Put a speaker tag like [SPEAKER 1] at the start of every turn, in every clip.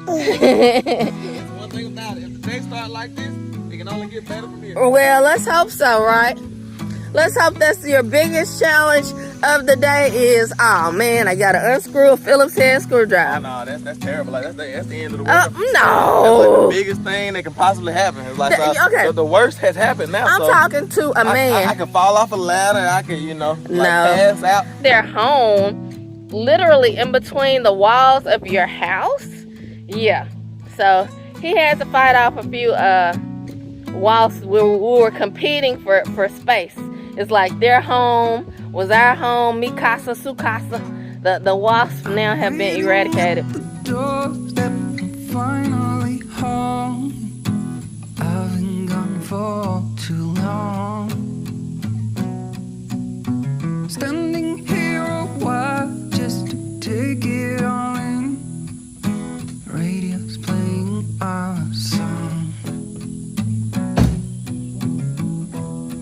[SPEAKER 1] It's one thing about it. If the day start like this, it can only get better from here.
[SPEAKER 2] Well, let's hope so, right? Let's hope that's your biggest challenge of the day is, oh man, I gotta unscrew a Phillips head screwdriver.
[SPEAKER 1] Oh, no, that's terrible. Like, that's the end of the world.
[SPEAKER 2] No.
[SPEAKER 1] That's like the biggest thing that can possibly happen. It's like,
[SPEAKER 2] Okay.
[SPEAKER 1] the worst has happened now.
[SPEAKER 2] I'm talking to a man.
[SPEAKER 1] I can fall off a ladder. I can, pass out.
[SPEAKER 2] Their home, literally in between the walls of your house. Yeah. So he had to fight off a few whilst we were competing for space. It's like their home was our home, MI-CASA, SU-CASA. The wasps now have been eradicated.
[SPEAKER 3] Finally home. I've been gone for too long. Standing here a while just to take it all in. Radio's playing our song.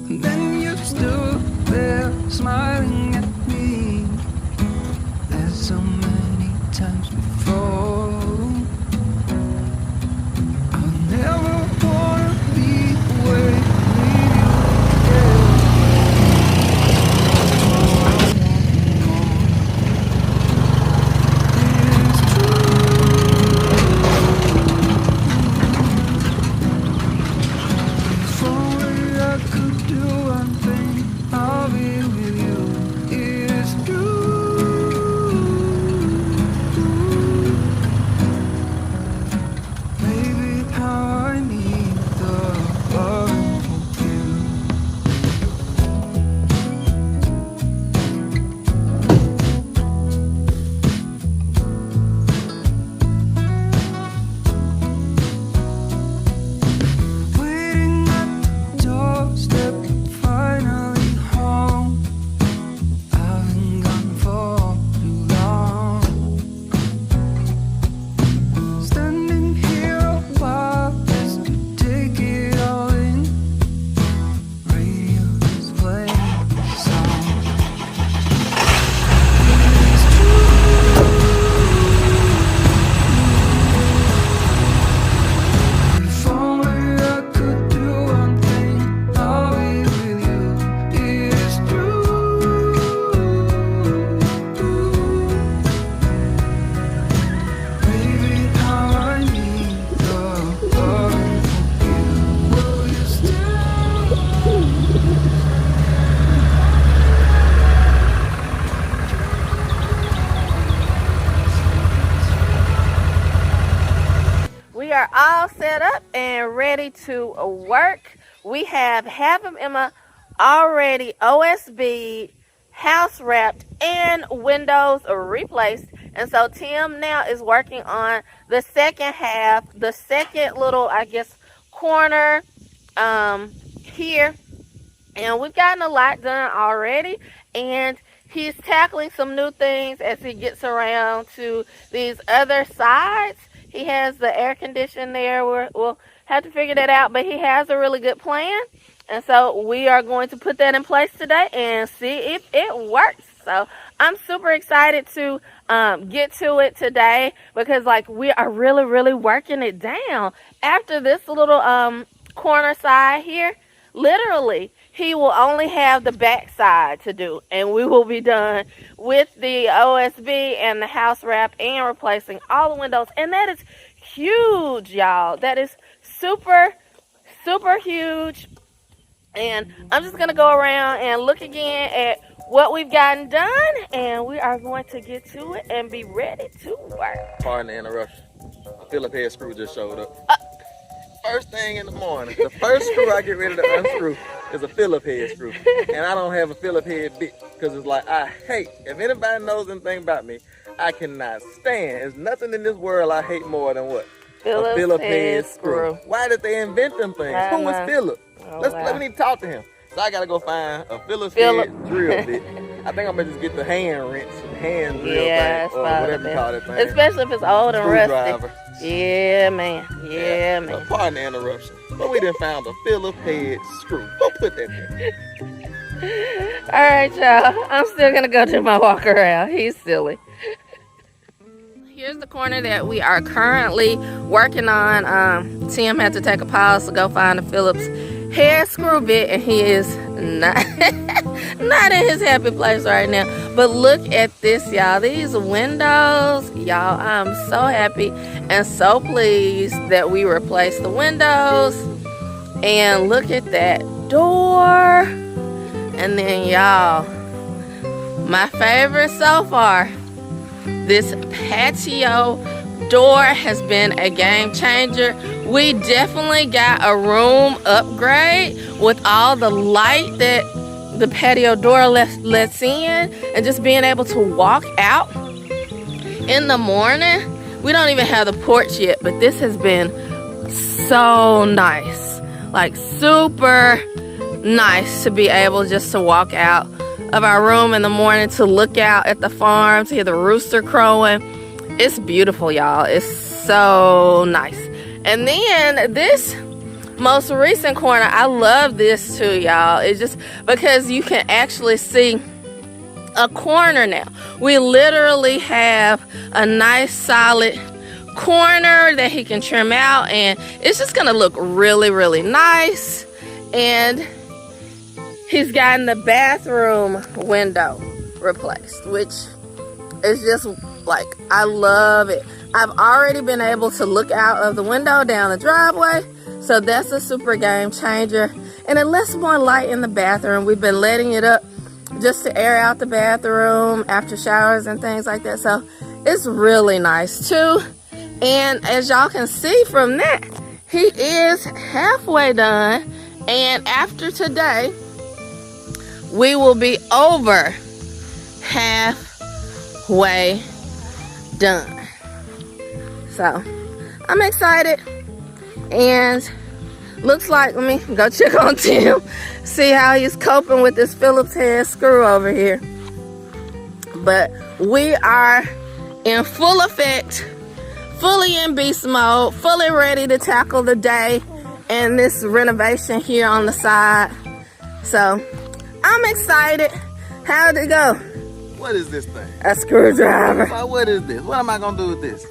[SPEAKER 3] And then you stood there smiling at me, as so many times before. I'll never wanna be away from you again. It's true. If only I could do one thing, I'll be with you. It's true. Baby, how I need the love from you. Waiting at the doorstep, finally home. I've been gone for too long. Standing here a while just to take it all in. Radio is playing a song. It's true. If only I could do one thing, I'll be with you. It's true. Baby, how I need the love from you. Will you stay?
[SPEAKER 2] We are all set up and ready to work. We have half of Emma already OSB, house wrapped, and windows replaced. And so Tim now is working on the second half, the second little, I guess, corner here. And we've gotten a lot done already. And he's tackling some new things as he gets around to these other sides. He has the air condition there. We'll have to figure that out, but he has a really good plan. And so we are going to put that in place today and see if it works. So I'm super excited to get to it today because we are really, really working it down. After this little corner side here, literally, he will only have the back side to do, and we will be done with the OSB and the house wrap and replacing all the windows. And that is huge, y'all. That is super, super huge. And I'm just going to go around and look again at what we've gotten done, and we are going to get to it and be ready to work.
[SPEAKER 1] Pardon the interruption. A Phillips head screw just showed up. First thing in the morning, the first screw I get ready to unscrew is a Phillips head screw. And I don't have a Phillips head bit because it's like, I hate, if anybody knows anything about me, I cannot stand. There's nothing in this world I hate more than what?
[SPEAKER 2] Phillips
[SPEAKER 1] a Phillips
[SPEAKER 2] head
[SPEAKER 1] head screw. Why did they invent them things? Who was Phillips? Let me talk to him. So I gotta go find a Phillips head drill bit. I think I'm gonna just get the hand wrench, hand drill thing, or whatever you call that thing.
[SPEAKER 2] Especially if it's old and rusty.
[SPEAKER 1] Screwdriver.
[SPEAKER 2] Yeah, man. Yeah, man.
[SPEAKER 1] So pardon the interruption, but we done found a Phillips head screw. Go put that there.
[SPEAKER 2] All right, y'all. I'm still gonna go do my walk around. He's silly. here's the corner that we are currently working on. Tim had to take a pause to go find a Phillips head screw bit, and he is not not in his happy place right now. But look at this, y'all. These windows, y'all, I'm so happy and so pleased that we replaced the windows. And look at that door. And then, y'all, my favorite so far, this patio door has been a game changer. We definitely got a room upgrade with all the light that the patio door lets in, and just being able to walk out in the morning. We don't even have the porch yet, but this has been so nice, like super nice to be able just to walk out of our room in the morning, to look out at the farm, to hear the rooster crowing. It's beautiful, y'all. It's so nice. And then this most recent corner, I love this too, y'all. It's just because you can actually see a corner now. We literally have a nice solid corner that he can trim out, and it's just gonna look really, really nice. And he's gotten the bathroom window replaced, which is just like, I love it. I've already been able to look out of the window down the driveway, so that's a super game changer. And it lets more light in the bathroom. We've been letting it up just to air out the bathroom after showers and things like that, so it's really nice too. And as y'all can see from that, he is halfway done, and after today we will be over halfway done. So I'm excited, and looks like, let me go check on Tim, see how he's coping with this Phillips head screw over here. But we are in full effect, fully in beast mode, fully ready to tackle the day and this renovation here on the side. So I'm excited. How'd it go?
[SPEAKER 1] What is this thing?
[SPEAKER 2] A screwdriver.
[SPEAKER 1] What is this? What am I gonna do with this?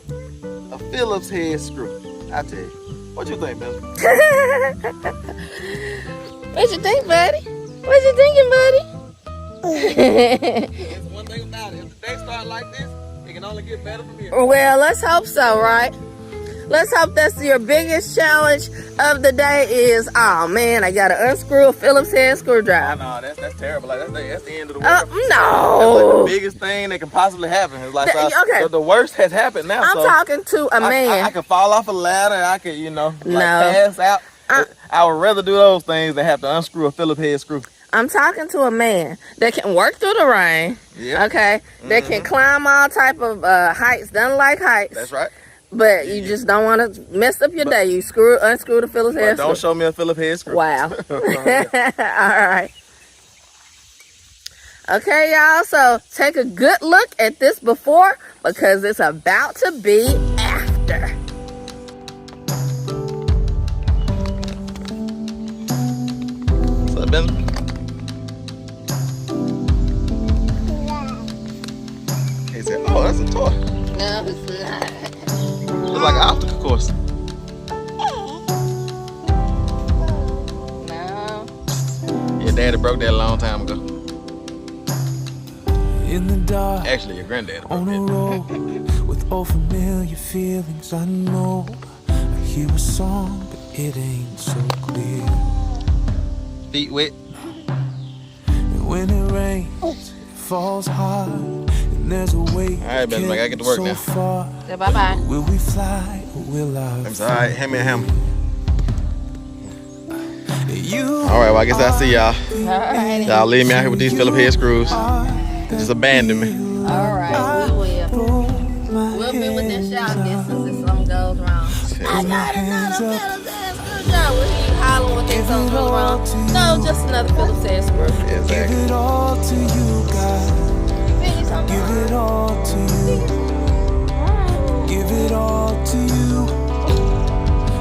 [SPEAKER 1] A Phillips head screw. I tell you. What you think, Bill?
[SPEAKER 2] What you think, buddy? What you thinking, buddy?
[SPEAKER 1] It's one thing about it. If the day start like this, it can only get better from here.
[SPEAKER 2] Well, let's hope so, right? Let's hope that's your biggest challenge of the day is, oh man, I gotta unscrew a Phillips head screwdriver.
[SPEAKER 1] No, that's terrible. Like, that's the end of the world.
[SPEAKER 2] No.
[SPEAKER 1] That's like the biggest thing that can possibly happen. It's like,
[SPEAKER 2] okay.
[SPEAKER 1] the worst has happened now.
[SPEAKER 2] I'm talking to a man.
[SPEAKER 1] I could fall off a ladder. I could,
[SPEAKER 2] No.
[SPEAKER 1] pass out. I would rather do those things than have to unscrew a Phillips head screw.
[SPEAKER 2] I'm talking to a man that can work through the rain.
[SPEAKER 1] Yeah.
[SPEAKER 2] Okay. That can climb all type of heights. Doesn't like heights.
[SPEAKER 1] That's right.
[SPEAKER 2] But you just don't want to mess up your day. You unscrew the Phillips head screw.
[SPEAKER 1] Don't show me a Phillips head screw.
[SPEAKER 2] Wow. All right. Okay, y'all. So take a good look at this before, because it's about to be after.
[SPEAKER 1] What's up, Ben? He said, "Oh, that's a toy."
[SPEAKER 2] No, it's not.
[SPEAKER 1] It's like an obstacle course.
[SPEAKER 2] No.
[SPEAKER 1] Your daddy broke that a long time ago.
[SPEAKER 3] In the dark,
[SPEAKER 1] Actually, your granddad broke
[SPEAKER 3] on a
[SPEAKER 1] it.
[SPEAKER 3] road with all familiar feelings. I know I hear a song, but it ain't so clear.
[SPEAKER 1] Feet wet.
[SPEAKER 3] And when it rains, it falls hard, and there's a way.
[SPEAKER 1] All right, Ben, I gotta get to work
[SPEAKER 3] so
[SPEAKER 1] now.
[SPEAKER 3] far.
[SPEAKER 2] Say bye-bye.
[SPEAKER 3] Will we fly or will our
[SPEAKER 1] I'm sorry. All right, hand me a hammer.
[SPEAKER 3] You
[SPEAKER 1] All right, well, I guess I'll see y'all.
[SPEAKER 2] All right.
[SPEAKER 1] Y'all leave me out here with these Phillips head screws. Just abandon me.
[SPEAKER 2] All right. We will. We'll be within shout distance if something goes wrong. I got another Phillips head screwdriver. Will he holler when things don't go wrong? No, just another Phillips head screw.
[SPEAKER 3] Give
[SPEAKER 1] Exactly.
[SPEAKER 3] it all to you, God. Give it all to you. Give it all to you.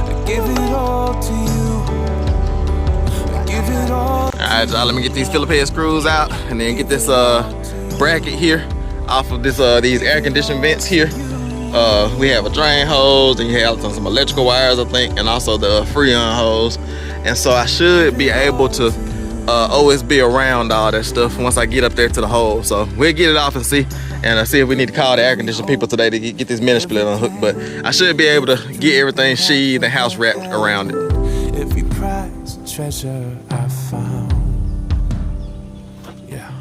[SPEAKER 3] I give it all to you. I give it all.
[SPEAKER 1] All right, y'all, let me get these Phillips head screws out and then get this bracket here off of this these air conditioning vents here. We have a drain hose, and you have some electrical wires, I think, and also the Freon hose. And so I should be able to always be around all that stuff once I get up there to the hole. So we'll get it off and see if we need to call the air conditioning people today to get this mini split unhooked. But I should be able to get everything sheathed and house wrapped around it.
[SPEAKER 3] Every prize and treasure I found, yeah.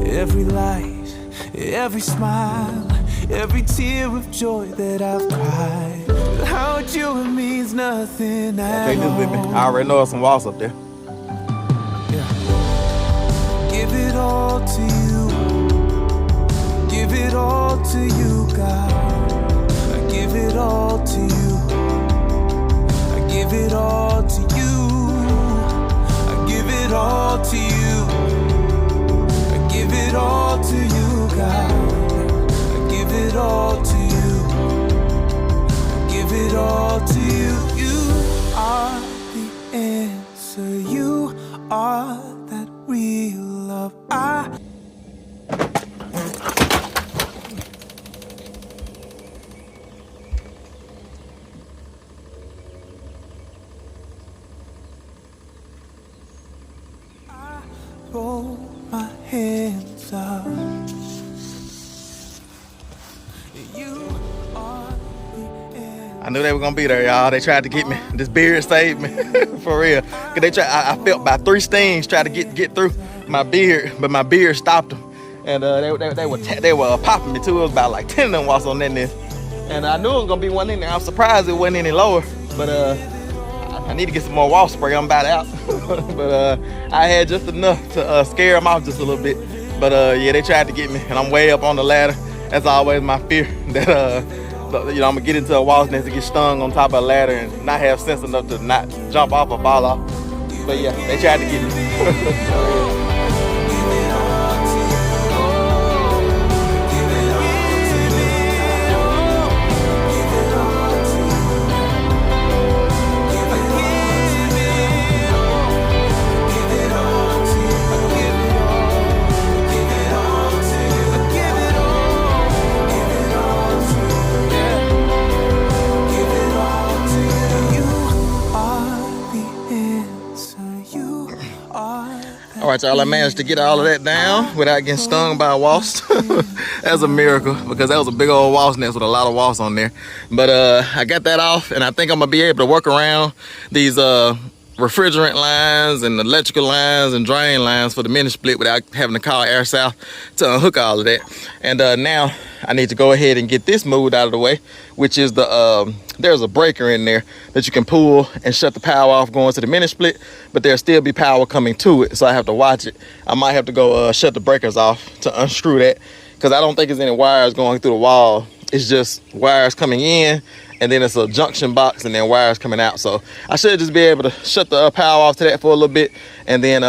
[SPEAKER 3] Every light, every smile, every tear of joy that I've cried. Without you it means nothing at
[SPEAKER 1] Take this with me.
[SPEAKER 3] all.
[SPEAKER 1] I already know there's some walls up there.
[SPEAKER 3] Yeah. Give it all to you. Give it all to you, God. I give it all to you. I give it all to you. I give it all to you. I give it all to you, God. I give it all to you. I give it all to you. You are the answer. You are that real love. Roll my hands up. You are the end.
[SPEAKER 1] I knew they were gonna be there, y'all. They tried to get me. This beard saved me, for real. Cause they tried. I felt about 3 stings trying to get through my beard, but my beard stopped them. And they were popping me too. It was about like 10 of them wasps on that nest. And I knew it was gonna be one in there. I was surprised it wasn't any lower, but I need to get some more wasp spray. I'm about out. But I had just enough to scare them off just a little bit. But yeah, they tried to get me, and I'm way up on the ladder. That's always my fear, that I'm gonna get into a wasp nest and get stung on top of a ladder and not have sense enough to not jump off or fall off. But yeah, they tried to get me. All right, y'all, I managed to get all of that down without getting stung by a wasp. That's a miracle, because that was a big old wasp nest with a lot of wasps on there. But I got that off, and I think I'm gonna be able to work around these refrigerant lines and electrical lines and drain lines for the mini split without having to call Air South to unhook all of that. And now I need to go ahead and get this moved out of the way, which is there's a breaker in there that you can pull and shut the power off going to the mini split, but there'll still be power coming to it, so I have to watch it. I might have to go shut the breakers off to unscrew that, because I don't think there's any wires going through the wall. It's just wires coming in, and then it's a junction box, and then wires coming out. So I should just be able to shut the power off to that for a little bit, and then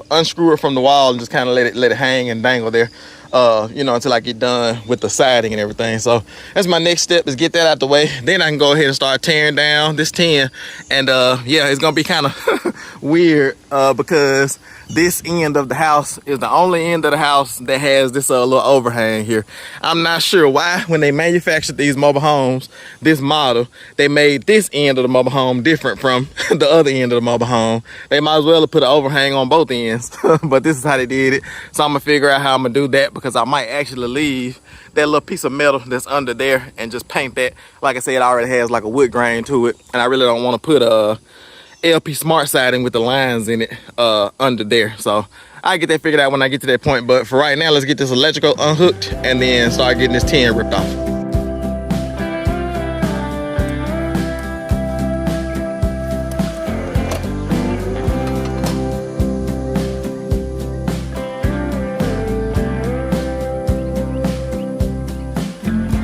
[SPEAKER 1] unscrew it from the wall and just kind of let it hang and dangle there, until I get done with the siding and everything. So that's my next step, is get that out the way. Then I can go ahead and start tearing down this tin. And yeah, it's gonna be kind of weird because this end of the house is the only end of the house that has this little overhang here. I'm not sure why, when they manufactured these mobile homes, this model, they made this end of the mobile home different from the other end of the mobile home. They might as well have put an overhang on both ends, but this is how they did it. So I'm gonna figure out how I'm gonna do that, because I might actually leave that little piece of metal that's under there and just paint that. Like I said, it already has like a wood grain to it, and I really don't want to put LP smart siding with the lines in it under there. So I'll get that figured out when I get to that point. But for right now, let's get this electrical unhooked and then start getting this tin ripped off.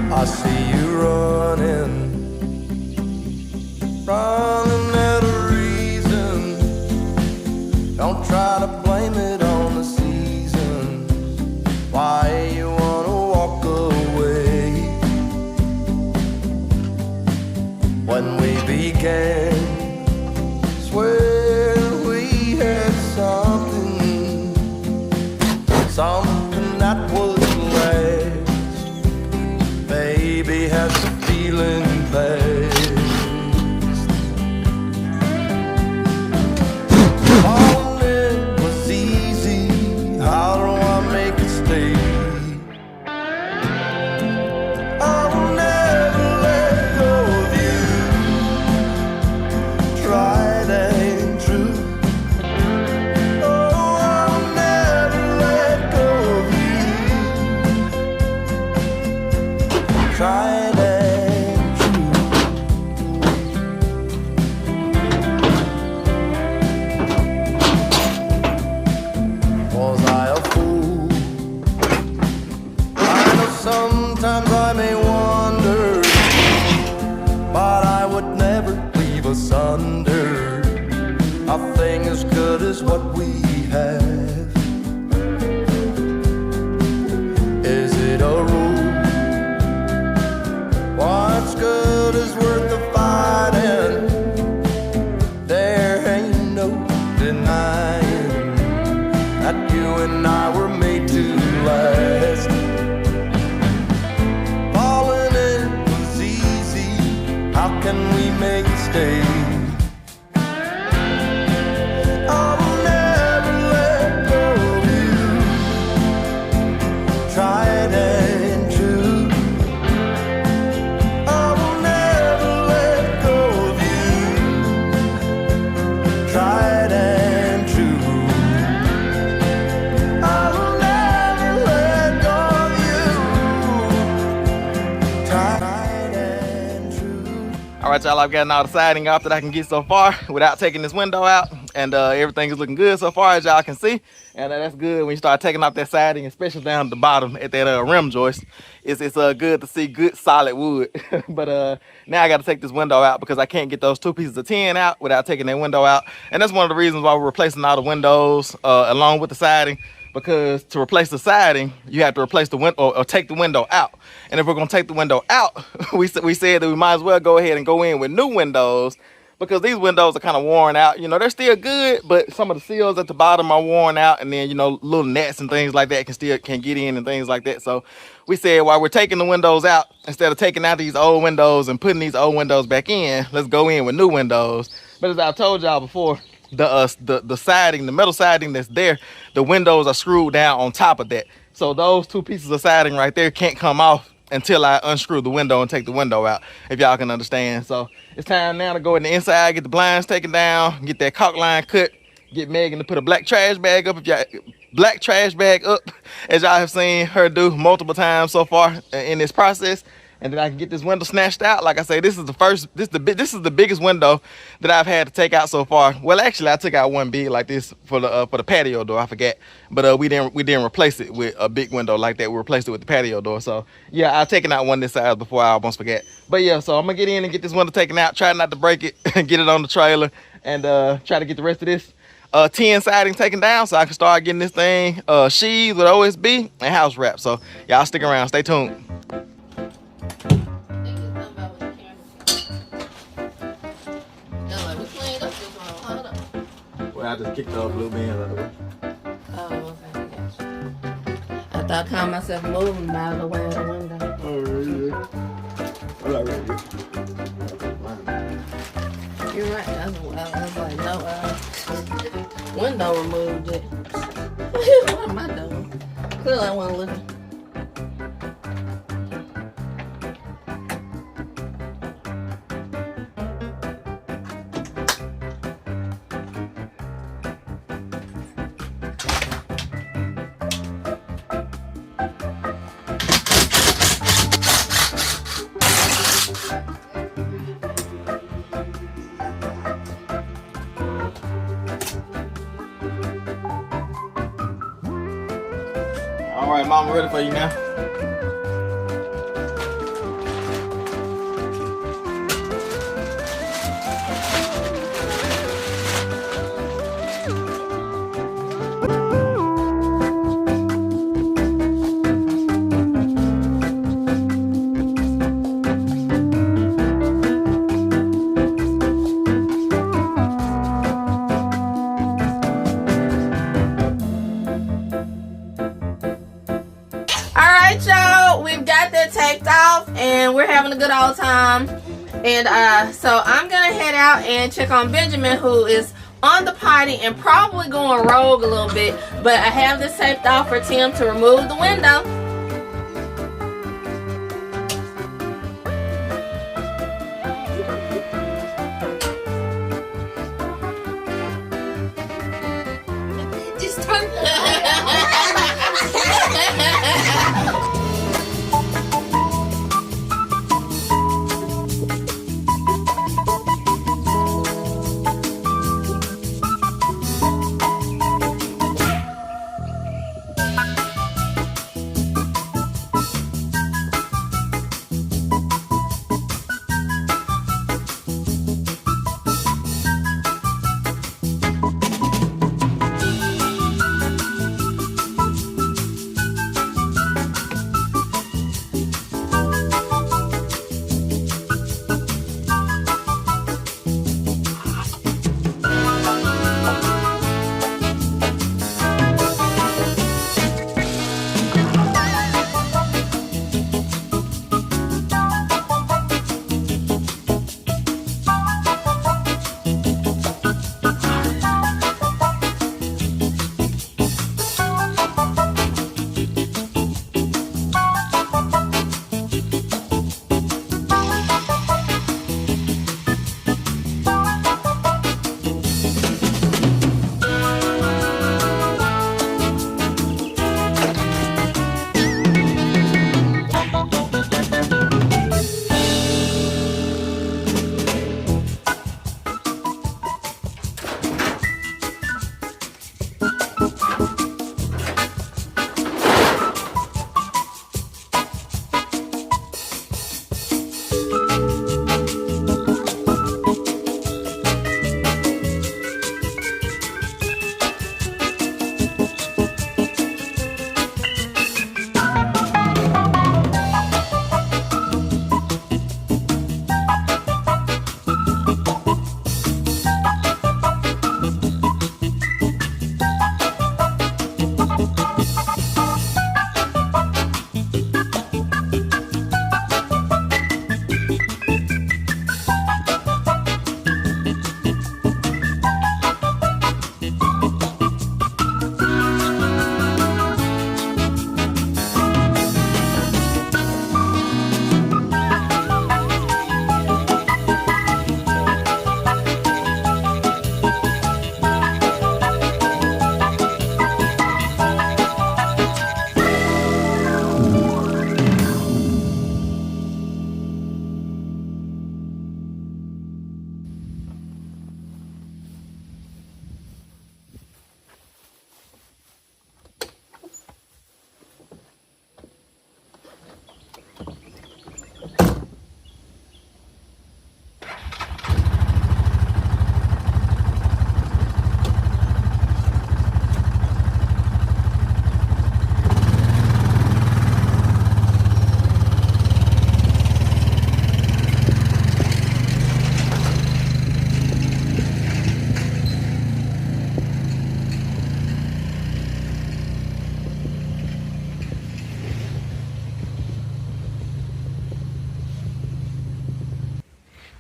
[SPEAKER 3] I see you running at a reason. Don't try to blame it on the season. Why you wanna walk away? When we began, swear we had something that would last. feeling fast. Falling was easy, how do I make it stay? I'll never let go of you, tried and true. Oh, I'll never let go of you, tried and true. Was I a fool? I know sometimes I may wonder, but I would never leave asunder a thing as good as what we have. Is it a rule? What's good is worth the fighting. There ain't no denying that you and I were made to last. Falling in was easy, how can we make it stay? I'll never let go of you, tried and true. I will never let go of you, tried and true. I will never let go of you, tried and true.
[SPEAKER 1] All right, y'all, I've gotten all the siding off that I can get so far without taking this window out, and everything is looking good so far, as y'all can see. And that's good when you start taking off that siding, especially down at the bottom at that rim joist. It's good to see good solid wood. But now I got to take this window out because I can't get those 2 pieces of tin out without taking that window out. And that's one of the reasons why we're replacing all the windows along with the siding. Because to replace the siding, you have to replace the window or take the window out. And if we're gonna take the window out, we said that we might as well go ahead and go in with new windows, because these windows are kind of worn out. You know, they're still good, but some of the seals at the bottom are worn out, and then, you know, little nets and things like that can get in and things like that. So we said, while we're taking the windows out, instead of taking out these old windows and putting these old windows back in, let's go in with new windows. But as I told y'all before, the siding, the metal siding that's there, the windows are screwed down on top of that. So those 2 pieces of siding right there can't come off until I unscrew the window and take the window out, if y'all can understand. So it's time now to go in the inside, get the blinds taken down, get that caulk line cut, get Megan to put a black trash bag up, as y'all have seen her do multiple times so far in this process. And then I can get this window snatched out. Like I say, this is the biggest window that I've had to take out so far. Well, actually, I took out one big like this for the patio door. I forgot, but we didn't replace it with a big window like that. We replaced it with the patio door. So yeah, I've taken out one this size before. I almost forgot. But yeah, so I'm gonna get in and get this window taken out. Try not to break it and get it on the trailer, and try to get the rest of this tin siding taken down so I can start getting this thing sheathed with OSB and house wrap. So y'all stick around. Stay tuned. Well, I just kicked off blue beans out of the way.
[SPEAKER 2] Oh, okay, gotcha. I thought I caught myself moving out of the way of the window.
[SPEAKER 1] Oh, really? Well, I really good.
[SPEAKER 2] You're right. I was like, no, window removed it. What am I doing? Clearly I wasn't looking.
[SPEAKER 1] All right, Mama, ready for you now.
[SPEAKER 2] whole time. And so I'm gonna head out and check on Benjamin, who is on the potty and probably going rogue a little bit, but I have this taped off for Tim to remove the window.
[SPEAKER 4] Just turn.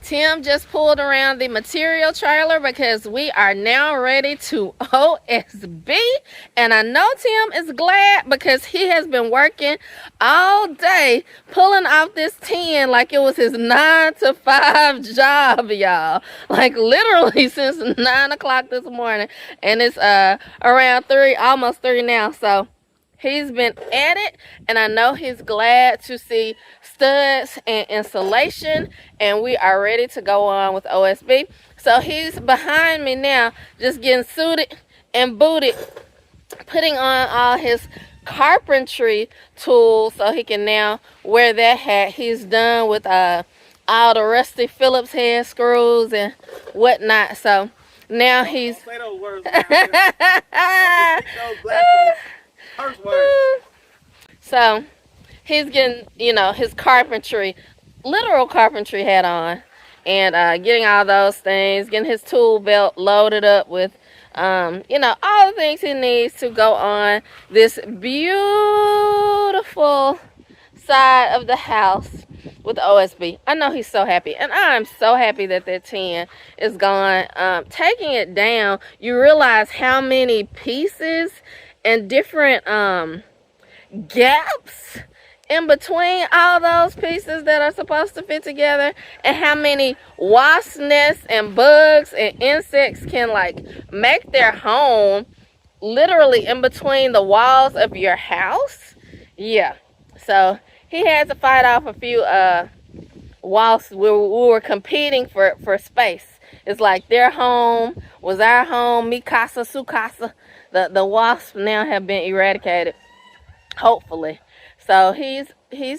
[SPEAKER 2] Tim just pulled around the material trailer because we are now ready to OSB. And I know Tim is glad because he has been working all day pulling off this 10 like it was his 9 to 5 job, y'all. Like literally since 9 o'clock this morning. And it's around 3, almost 3 now. So he's been at it, and I know he's glad to see studs and insulation, and we are ready to go on with OSB. So he's behind me now, just getting suited and booted, putting on all his carpentry tools so he can now wear that hat. He's done with all the rusty Phillips head screws and whatnot. So now he's...
[SPEAKER 1] Say those words. First word.
[SPEAKER 2] So he's getting, you know, his carpentry, literal carpentry hat on, and getting all those things, getting his tool belt loaded up with, you know, all the things he needs to go on this beautiful side of the house with the OSB. I know he's so happy, and I'm so happy that that 10 is gone. Taking it down, you realize how many pieces and different gaps in between all those pieces that are supposed to fit together, and how many wasp nests and bugs and insects can like make their home literally in between the walls of your house. Yeah, so he had to fight off a few wasps. We were competing for space. It's like their home was our home. MI-CASA, SU-CASA. The wasps now have been eradicated, hopefully. So he's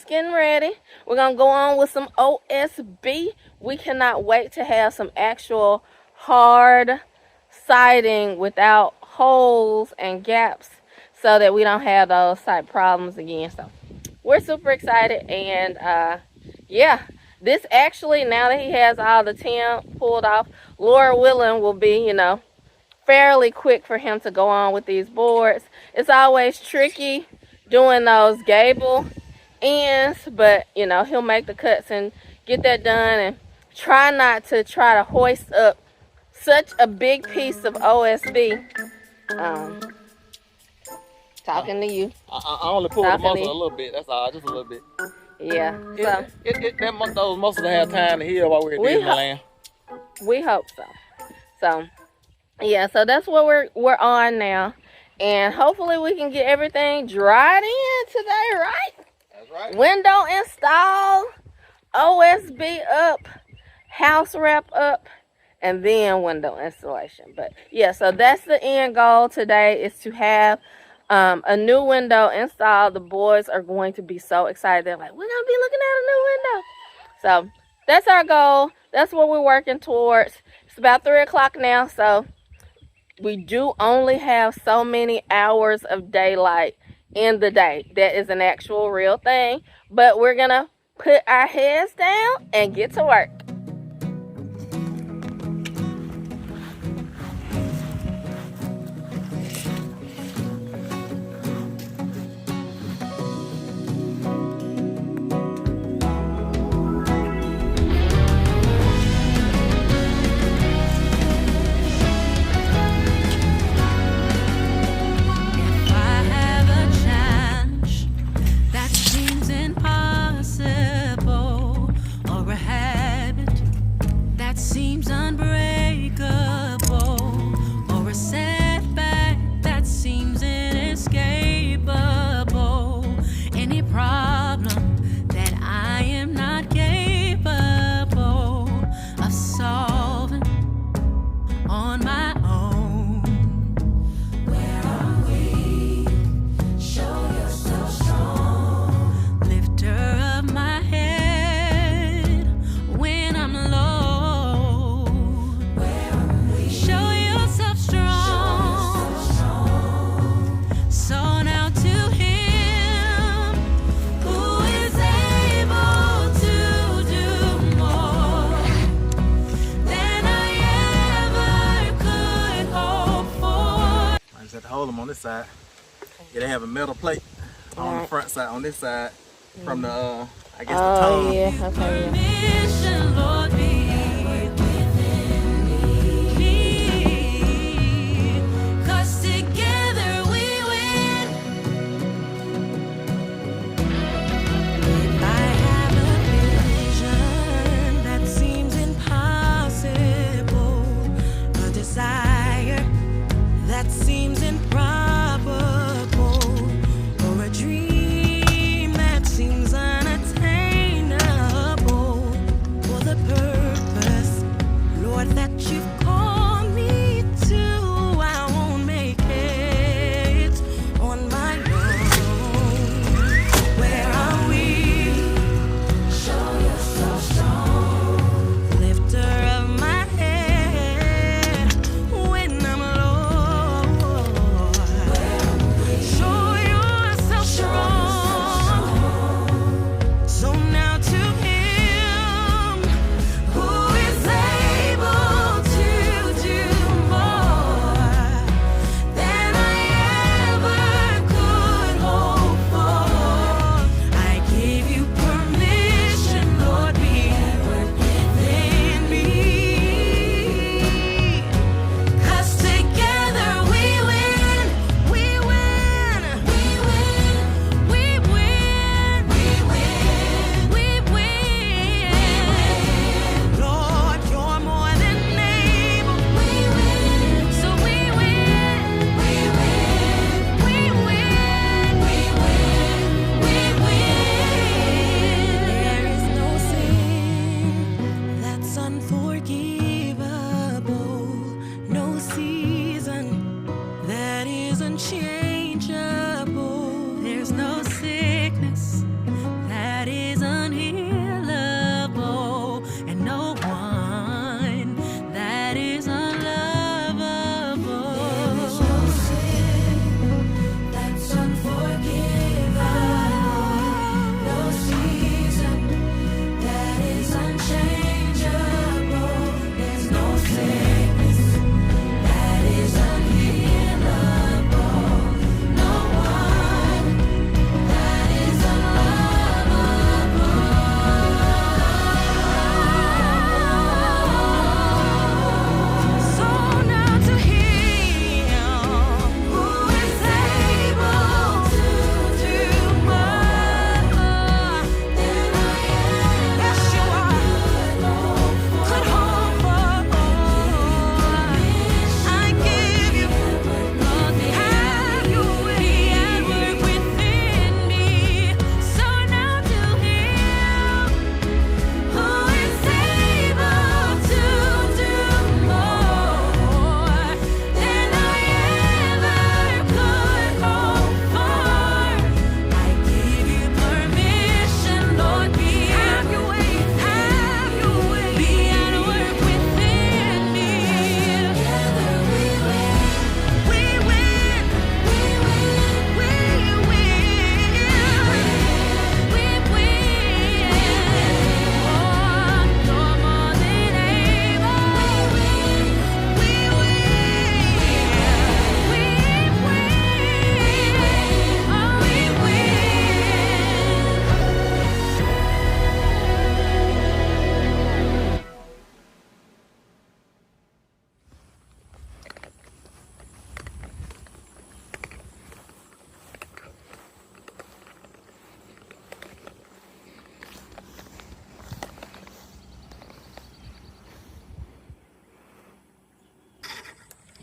[SPEAKER 2] getting ready. We're gonna go on with some OSB. We cannot wait to have some actual hard siding without holes and gaps, so that we don't have those type problems again. So we're super excited, and yeah, this actually, now that he has all the 10 pulled off, Lord willing, will be, you know, fairly quick for him to go on with these boards. It's always tricky doing those gable ends, but you know, he'll make the cuts and get that done, and try not to hoist up such a big piece of OSB. Talking to you.
[SPEAKER 1] I only pulled the muscle a little bit. That's all, just a little bit.
[SPEAKER 2] Yeah. So
[SPEAKER 1] those muscles have time to heal while we're at Disneyland.
[SPEAKER 2] We hope so. So yeah, so that's what we're on now, and hopefully we can get everything dried in today, right?
[SPEAKER 1] That's right.
[SPEAKER 2] Window install, OSB up, house wrap up, and then window installation. But yeah, so that's the end goal today, is to have a new window installed. The boys are going to be so excited. They're like, we're gonna be looking at a new window. So that's our goal. That's what we're working towards. It's about 3 o'clock now, so we do only have so many hours of daylight in the day. That is an actual real thing, but we're gonna put our heads down and get to work.
[SPEAKER 1] Hold them on this side. Yeah, they have a metal plate on the front side, on this side, from the, I guess, the tongue.
[SPEAKER 2] Yeah, okay,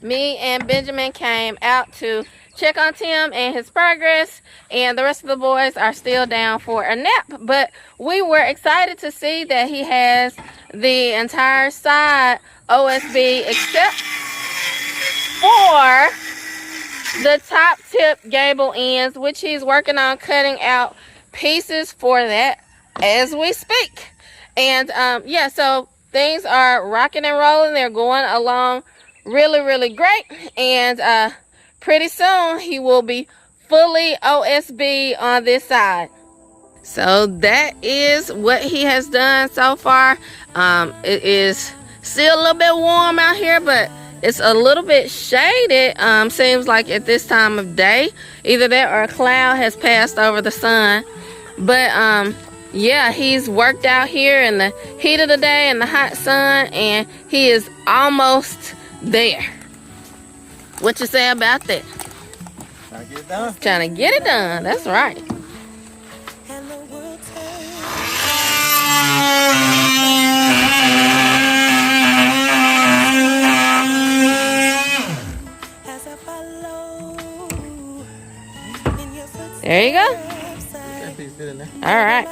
[SPEAKER 2] me and Benjamin came out to check on Tim and his progress, and the rest of the boys are still down for a nap. But we were excited to see that he has the entire side OSB except for the top tip gable ends, which he's working on cutting out pieces for that as we speak. And yeah, so things are rocking and rolling. They're going along really great, and pretty soon he will be fully OSB on this side. So that is what he has done so far. It is still a little bit warm out here, but it's a little bit shaded, seems like at this time of day. Either that or a cloud has passed over the sun. But yeah, he's worked out here in the heat of the day and the hot sun, and he is almost there. What you say about that?
[SPEAKER 1] Trying to get it done.
[SPEAKER 2] Trying to get it done, that's right. There you go.
[SPEAKER 1] That piece good in there.
[SPEAKER 2] All right.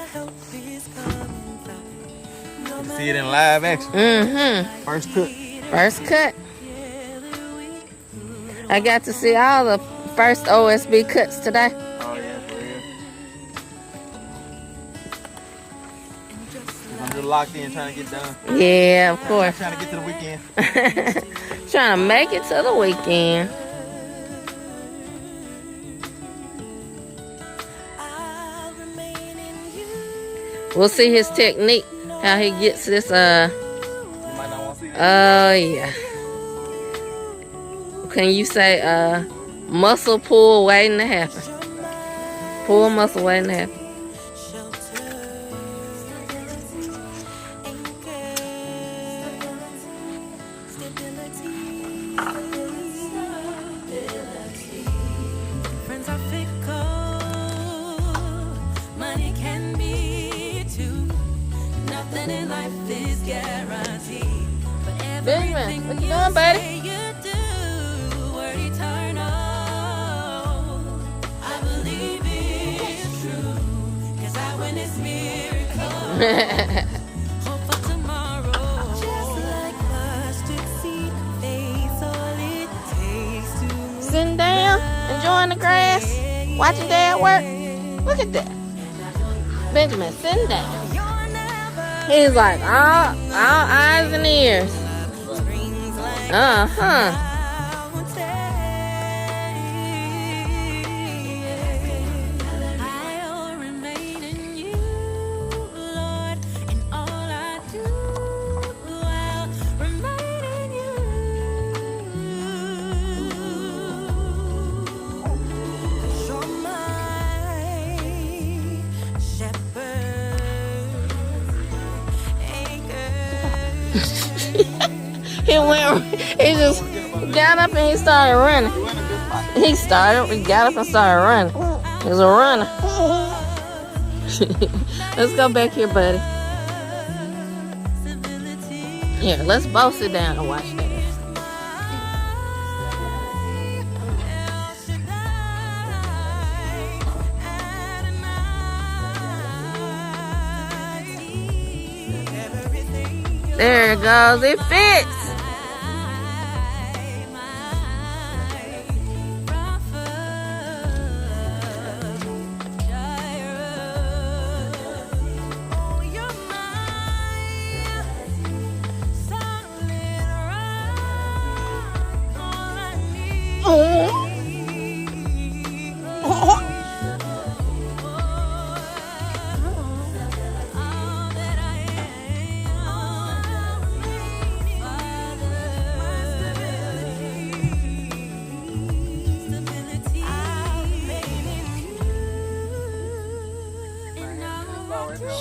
[SPEAKER 1] You can see it in live action.
[SPEAKER 2] Mm-hmm.
[SPEAKER 1] First cut.
[SPEAKER 2] First cut. I got to see all the first OSB cuts today.
[SPEAKER 1] Oh yeah, for real. I'm just locked in trying to get done.
[SPEAKER 2] Yeah, of course.
[SPEAKER 1] Trying to get to the weekend.
[SPEAKER 2] Trying to make it to the weekend. We'll see his technique, how he gets this,
[SPEAKER 1] You might not want to see that.
[SPEAKER 2] oh yeah. Can you say, muscle pull waiting to happen? Pull muscle waiting to happen.
[SPEAKER 3] Friends are fickle. Money can be too. Nothing in life is guaranteed. But
[SPEAKER 2] Benjamin, what you doing, buddy?
[SPEAKER 3] you do word eternal. I believe it's true. 'Cause I witnessed miracles. Hope for tomorrow. Just like mustard seed, faith all it takes to move.
[SPEAKER 2] Sitting down, enjoying the grass, watching Dad work. Look at that. Benjamin sitting down. He's like all eyes and ears. Uh-huh.
[SPEAKER 3] I'll remain in you, Lord, in all I do. I'll remain in you. You're my shepherd,
[SPEAKER 2] He just got up and he started running. He got up and started running. He was a runner. Let's go back here, buddy. Here, let's both sit down and watch that. There it goes. It fits.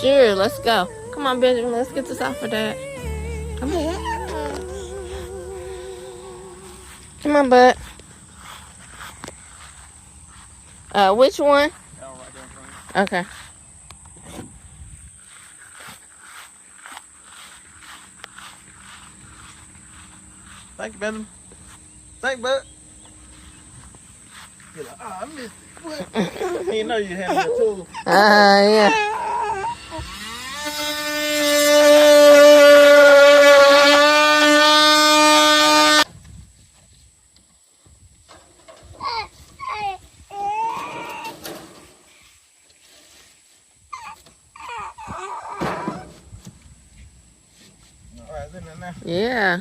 [SPEAKER 2] Sure, let's go. Come on, Benjamin. Let's get this off for Dad. Come on. Come on, bud. Which one? Okay.
[SPEAKER 1] Thank you, Benjamin. Think, bud. You're like, oh, I missed it. What? You know you have your tool.
[SPEAKER 2] Yeah. Yeah.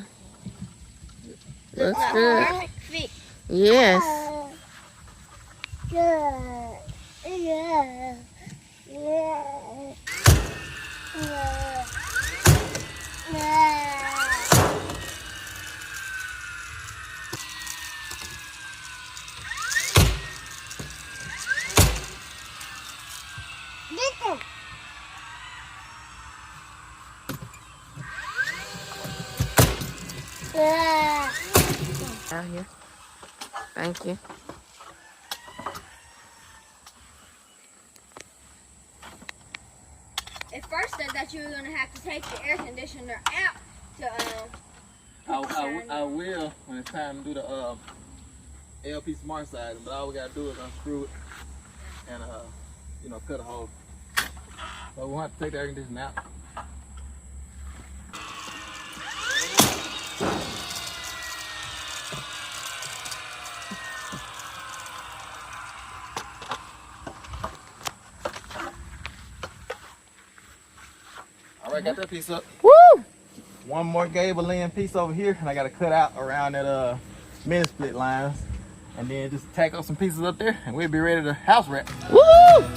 [SPEAKER 2] Looks good.
[SPEAKER 4] Perfect fit.
[SPEAKER 2] Yes. Out here. Thank you.
[SPEAKER 4] At first, I thought you were gonna have to take the air conditioner out to
[SPEAKER 1] I will when it's time to do the LP Smart side, but all we gotta do is unscrew it and cut a hole. So we'll have to take the air conditioner out. All right, got that piece up.
[SPEAKER 2] Woo!
[SPEAKER 1] One more gable end piece over here, and I gotta cut out around that mini split lines, and then just tack up some pieces up there, and we'll be ready to house wrap.
[SPEAKER 2] Woo!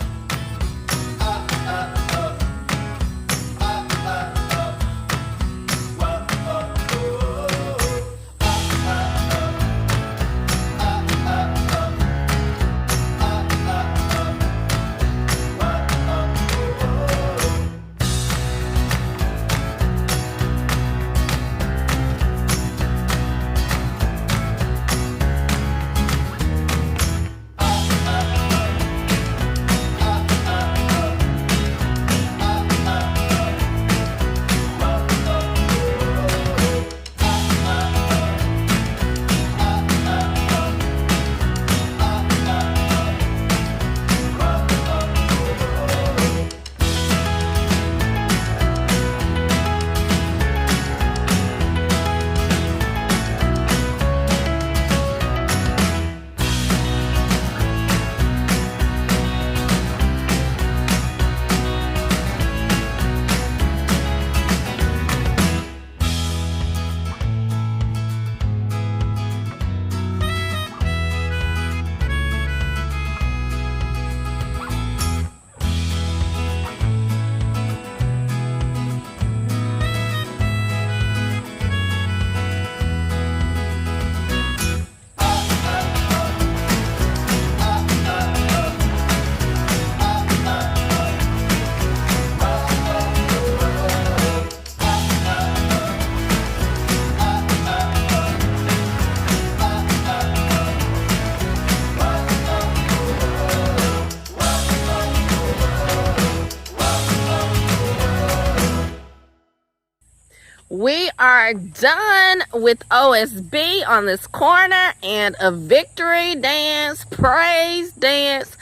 [SPEAKER 2] We are done with OSB on this corner, and a victory dance, praise dance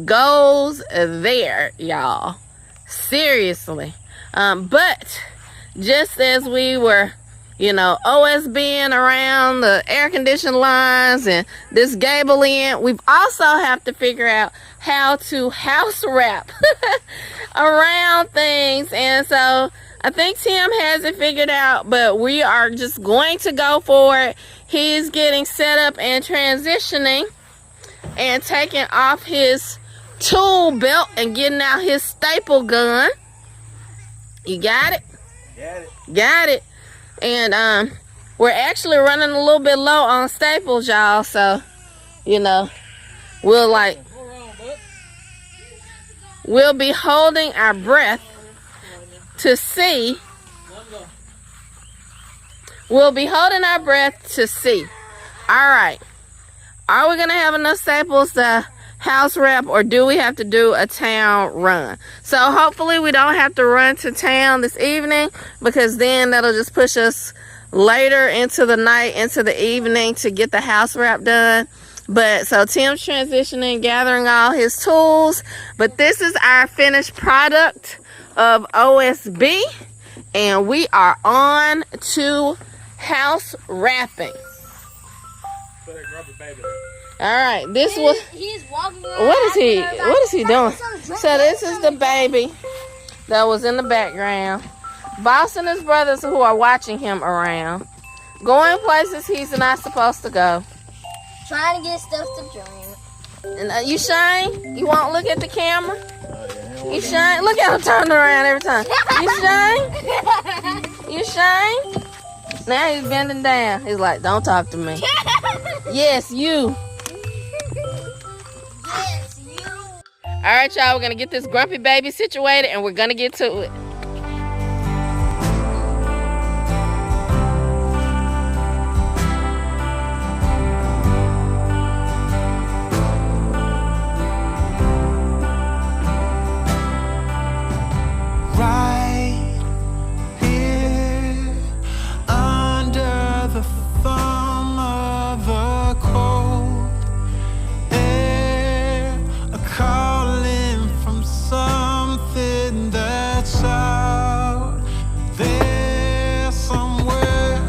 [SPEAKER 2] goes there, y'all. Seriously. But just as we were, OSBing around the air conditioning lines and this gable end, we've also have to figure out how to house wrap around things. And so I think Tim has it figured out, but we are just going to go for it. He's getting set up and transitioning and taking off his tool belt and getting out his staple gun. You got it?
[SPEAKER 1] Got it.
[SPEAKER 2] Got it. And we're actually running a little bit low on staples, y'all. So, we'll be holding our breath to see. We'll be holding our breath to see. All right. Are we going to have enough staples to house wrap, or do we have to do a town run? So hopefully we don't have to run to town this evening, because then that'll just push us later into the night, into the evening, to get the house wrap done. But so Tim's transitioning, gathering all his tools, but this is our finished product of OSB, and we are on to house wrapping. All right, this was.
[SPEAKER 4] He's walking around.
[SPEAKER 2] What is he doing? So this is the baby that was in the background. Boss and his brothers who are watching him around, going places he's not supposed to go.
[SPEAKER 4] Trying to get stuff to drink.
[SPEAKER 2] And you Shane, you won't look at the camera? You Shane, look at him turning around every time. You Shane? Now he's bending down. He's like, don't talk to me. Yes, you.
[SPEAKER 4] Yes, you.
[SPEAKER 2] All right, y'all, we're gonna get this grumpy baby situated, and we're gonna get to it.
[SPEAKER 3] Right here under the thumb of the cold air, a calling from something that's out there somewhere,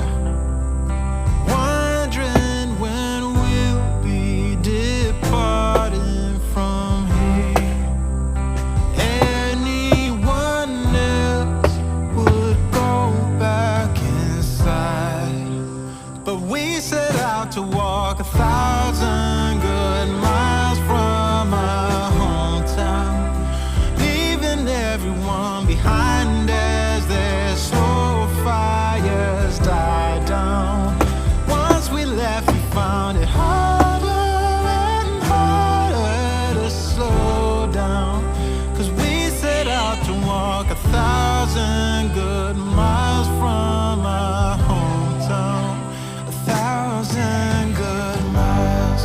[SPEAKER 3] wondering when we'll be departing from here. Anyone else would go back inside, but we set out to walk 1,000 good miles from our hometown, leaving everyone behind as their slow fires die down. Once we left, we found it harder and harder to slow down, 'cause we set out to walk 1,000 good miles from our hometown. 1,000 good miles.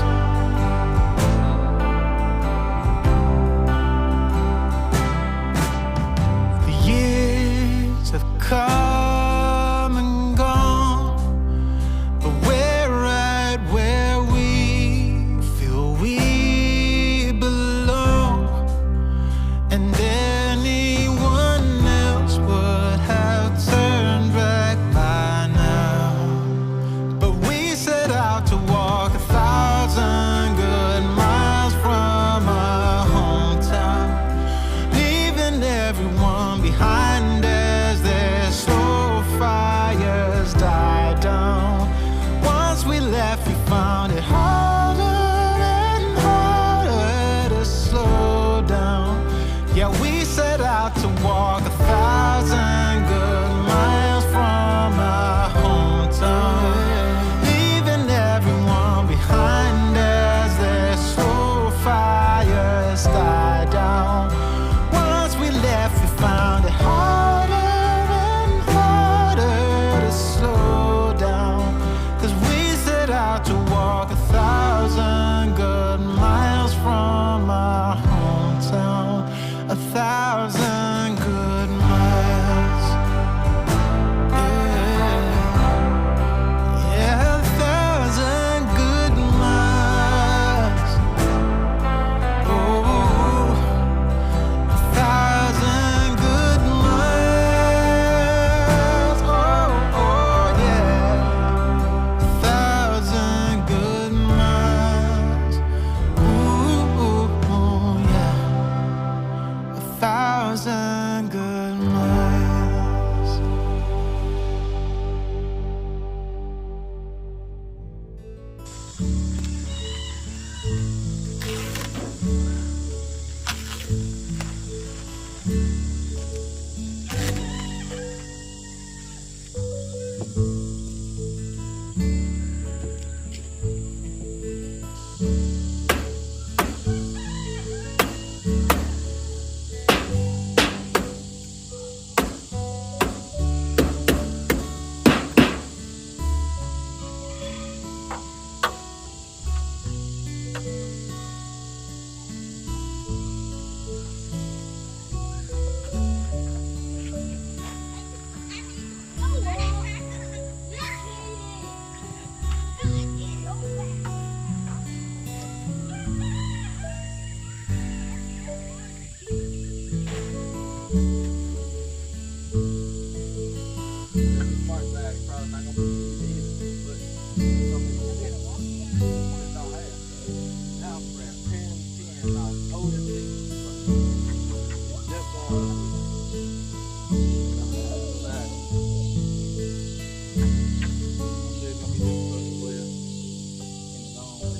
[SPEAKER 3] The years have come and gone, but we're right where we feel we belong. And anyone else would have turned back by now. But we set out to walk 1,000 good miles from our hometown, leaving everyone behind as their slow fires die down. Once we left, we found it harder and harder to slow down. Yeah, we set out to walk 1,000 good miles from our hometown, leaving everyone behind as their slow fires die down. Once we left, we found it harder and harder to slow down, 'cause we set out to walk 1,000 good miles from our hometown. 1,000 good miles. Yeah, yeah, 1,000 good miles. Oh, 1,000 good miles. Oh, yeah, 1,000 good miles. Ooh, yeah. 1,000 good miles.
[SPEAKER 1] dark side is probably not gonna be easy either, but some people just don't have. Now we're at 10 now, older things, but just going outside. I'm sure it's gonna be difficult as well in the long run.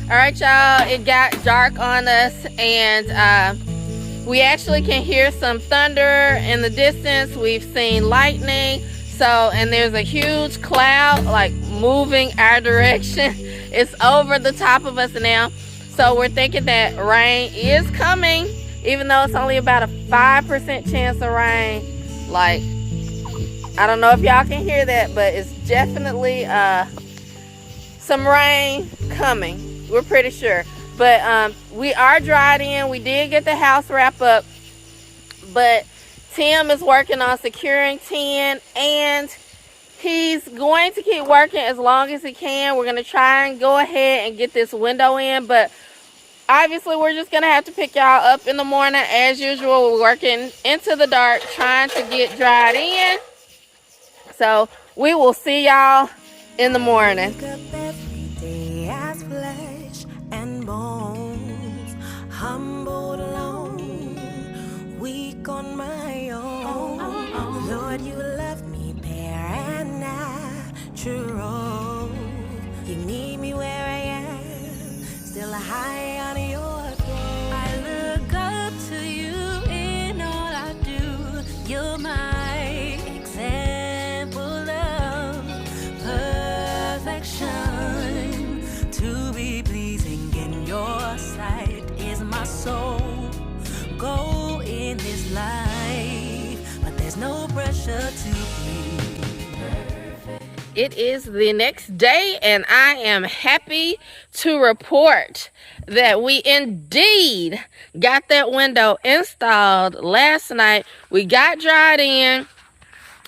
[SPEAKER 2] All right, y'all, it got dark on us, and we actually can hear some thunder in the distance. We've seen lightning, and there's a huge cloud like moving our direction. It's over the top of us now, so we're thinking that rain is coming, even though it's only about a 5% chance of rain. Like, I don't know if y'all can hear that, but it's definitely some rain coming. We're pretty sure. But we are dried in. We did get the house wrap up. But Tim is working on securing 10. And he's going to keep working as long as he can. We're going to try and go ahead and get this window in. But obviously, we're just going to have to pick y'all up in the morning. As usual, we're working into the dark, trying to get dried in. So we will see y'all in the morning.
[SPEAKER 3] Humbled alone, weak on my own. Lord, you left me bare and natural. You need me where I am, still high on your throne. I look up to you in all I do. You're my example of perfection. To be pleasing in your sight is my soul. Go in this life, but there's no pressure to be perfect.
[SPEAKER 2] It is the next day, and I am happy to report that we indeed got that window installed last night. We got dried in.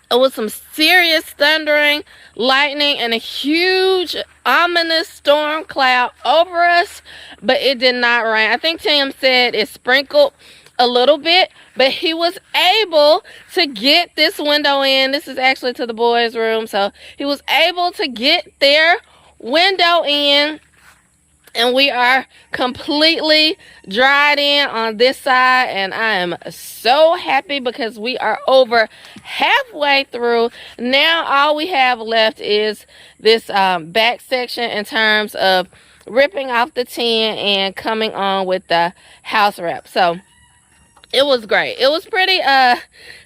[SPEAKER 2] It was some serious thundering, lightning, and a huge ominous storm cloud over us, but it did not rain. I think Tim said it sprinkled a little bit, but he was able to get this window in. This is actually to the boys' room, so he was able to get their window in, and we are completely dried in on this side, and I am so happy because we are over halfway through. Now all we have left is this back section in terms of ripping off the tin and coming on with the house wrap. So it was great. It was pretty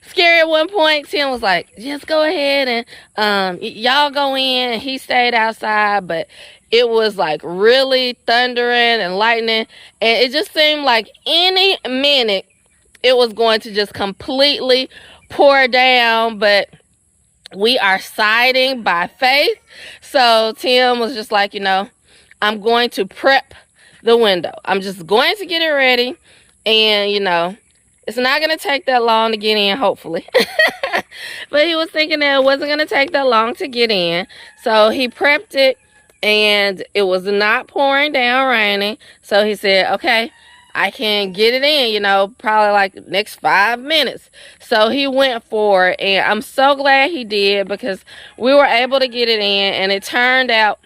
[SPEAKER 2] scary at one point. Tim was like, just go ahead and y'all go in, and he stayed outside, but it was like really thundering and lightning, and it just seemed like any minute it was going to just completely pour down. But we are siding by faith. So Tim was just like, I'm going to prep the window. I'm just going to get it ready, and it's not going to take that long to get in, hopefully. But he was thinking that it wasn't going to take that long to get in, so he prepped it. And it was not pouring down raining. So he said, okay, I can get it in, you know, probably like next 5 minutes. So he went for it, and I'm so glad he did, because we were able to get it in, and it turned out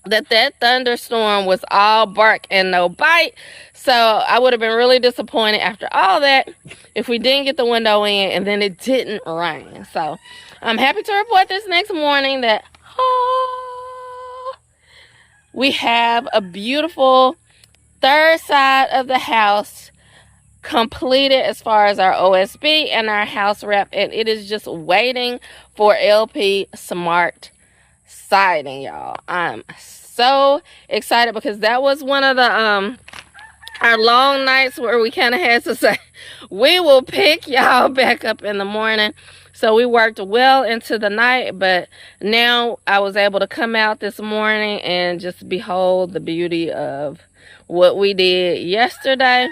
[SPEAKER 2] that thunderstorm was all bark and no bite. So I would have been really disappointed after all that if we didn't get the window in and then it didn't rain. So I'm happy to report this next morning that we have a beautiful third side of the house completed as far as our OSB and our house wrap, and it is just waiting for LP Smart siding, y'all. I'm so excited, because that was one of the our long nights where we kind of had to say we will pick y'all back up in the morning. So we worked well into the night, but now I was able to come out this morning and just behold the beauty of what we did yesterday.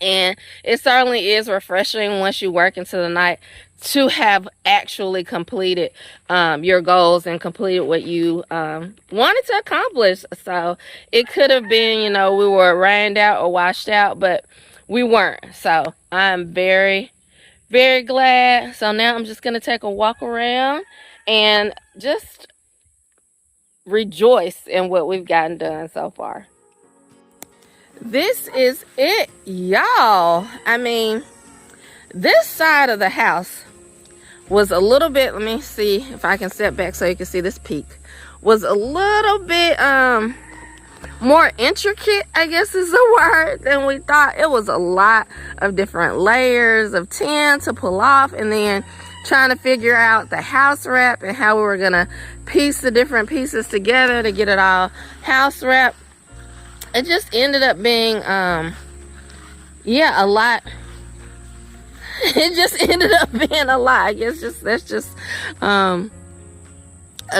[SPEAKER 2] And it certainly is refreshing once you work into the night to have actually completed your goals and completed what you wanted to accomplish. So it could have been, you know, we were rained out or washed out, but we weren't. So I'm very, very glad. So now I'm just going to take a walk around and just rejoice in what we've gotten done so far. This is it, y'all. I mean, this side of the house was a little bit, let me see if I can step back so you can see this peak, was a little bit more intricate, I guess is the word, than we thought. It was a lot of different layers of tin to pull off, and then trying to figure out the house wrap and how we were gonna piece the different pieces together to get it all house wrapped. It just ended up being yeah, a lot. It just ended up being a lot. I guess that's just a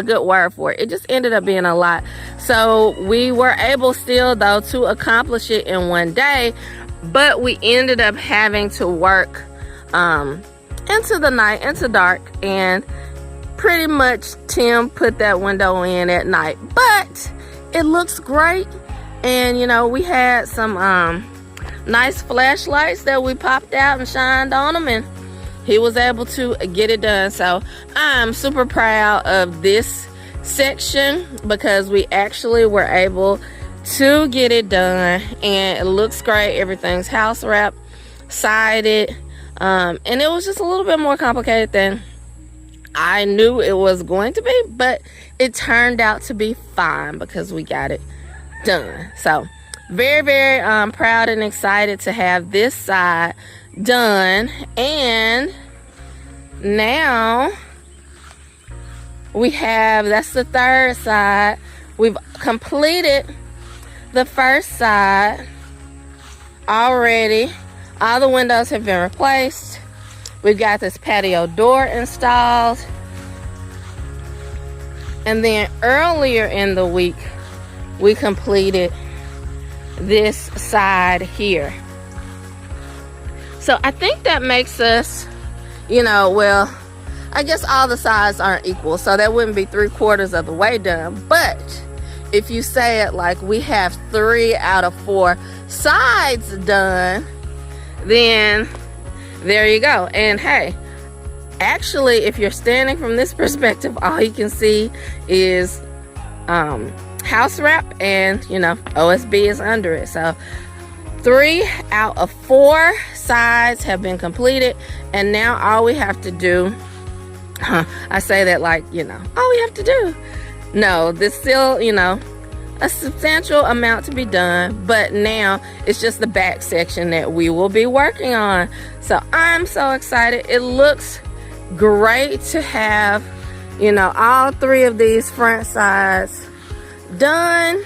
[SPEAKER 2] good word for it. It just ended up being a lot. So we were able still though to accomplish it in one day, but we ended up having to work into the night, into dark, and pretty much Tim put that window in at night. But it looks great, and you know, we had some nice flashlights that we popped out and shined on them, and he was able to get it done. So I'm super proud of this section, because we actually were able to get it done, and it looks great. Everything's house wrapped, sided, and it was just a little bit more complicated than I knew it was going to be, but it turned out to be fine because we got it done. So very, very proud and excited to have this side done. And now we have, that's the third side. We've completed the first side already. All the windows have been replaced. We've got this patio door installed. And then earlier in the week, we completed this side here. So I think that makes us, you know, well, I guess all the sides aren't equal, so that wouldn't be 3/4 of the way done. But if you say it like we have 3 out of 4 sides done, then there you go. And hey, actually, if you're standing from this perspective, all you can see is house wrap, and you know, OSB is under it. So 3 out of 4 sides have been completed, and now all we have to do, I say that like, you know, all we have to do, no, there's still, you know, a substantial amount to be done, but now it's just the back section that we will be working on. So I'm so excited. It looks great to have, you know, all 3 of these front sides done,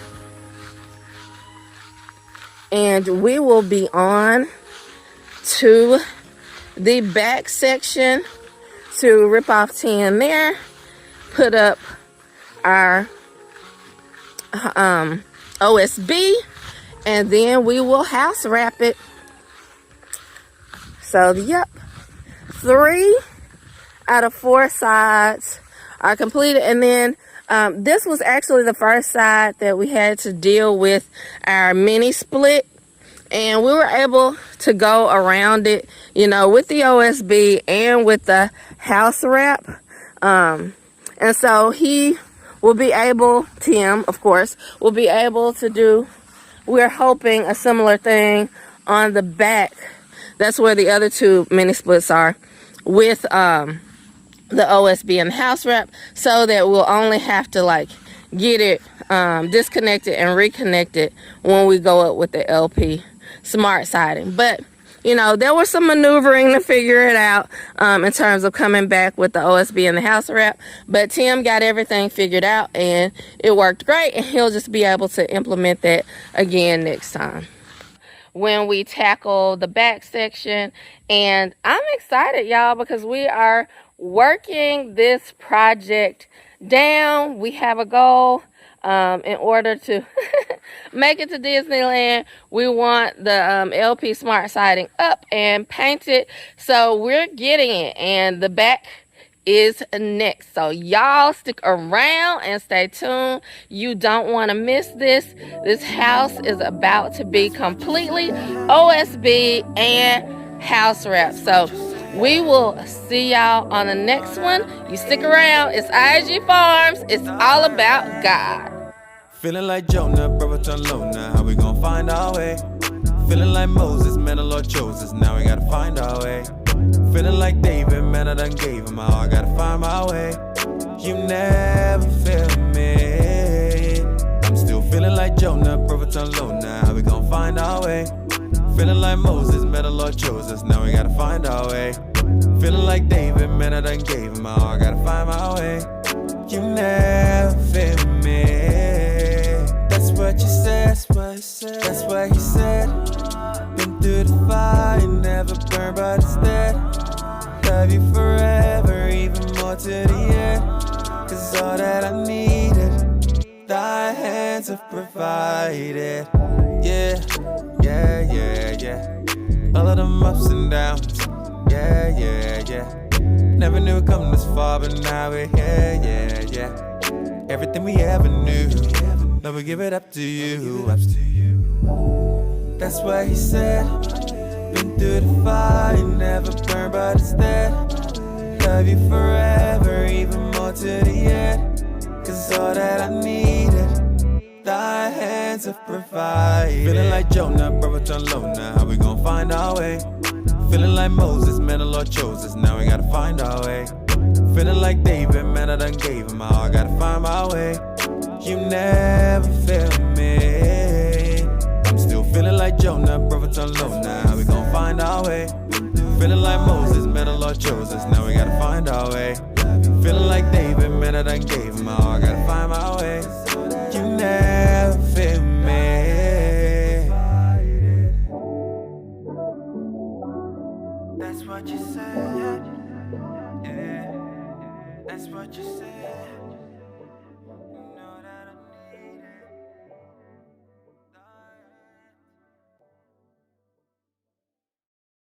[SPEAKER 2] and we will be on to the back section to rip off tin there, put up our OSB, and then we will house wrap it. So yep, 3 out of 4 sides are completed. And then this was actually the first side that we had to deal with our mini split. And we were able to go around it, you know, with the OSB and with the house wrap. And so he will be able, Tim, of course, will be able to do, we're hoping, a similar thing on the back. That's where the other two mini splits are, with the OSB and the house wrap, so that we'll only have to like get it disconnected and reconnected when we go up with the LP smart siding. But you know, there was some maneuvering to figure it out in terms of coming back with the OSB and the house wrap, but Tim got everything figured out and it worked great, and he'll just be able to implement that again next time when we tackle the back section. And I'm excited, y'all, because we are working this project down. We have a goal in order to make it to Disneyland. We want the LP smart siding up and painted, so we're getting it, and the back is next. So y'all stick around and stay tuned. You don't want to miss this. This house is about to be completely OSB and house wrap. So we will see y'all on the next one. You stick around. It's I.A.G Farms. It's all about God.
[SPEAKER 3] Feeling like Jonah, brother, turn low now. How we gonna find our way? Feeling like Moses, man, the Lord chose us. Now we gotta find our way. Feeling like David, man, I done gave him all. I gotta find my way. You never failed me. I'm still feeling like Jonah, brother, turn low now. How we gonna find our way? Feeling like Moses, man, the Lord chose us. Now we gotta find our way. Feeling like David, man, I done gave him all. I gotta find my way. You never failed me. That's what you said. That's what he said. Been through the fire, never burned, but instead love you forever, even more to the end. Cause all that I needed, thy hands have provided. Yeah, yeah, yeah, yeah. All of them ups and downs. Yeah, yeah, yeah. Never knew it come this far, but now we're here. Yeah, yeah. Everything we ever knew, now we give it up to you. That's what he said. Been through the fire, never burned, but instead love you forever, even more to the end. Cause all that I needed, thy hands have provided. Feeling like Jonah, brother, turn low now. How we gonna find our way? Feeling like Moses, man, the Lord chose us. Now we gotta find our way. Feeling like David, man, I done gave him all. I gotta find my way. You never failed me. I'm still feeling like Jonah, brother, turn low now. How we gonna find our way? Feeling like Moses, man, the Lord chose us. Now we gotta find our way. Feeling like David, man, I done gave him all. I gotta find my way. You never failed me. That's what you said. Yeah, that's what you said.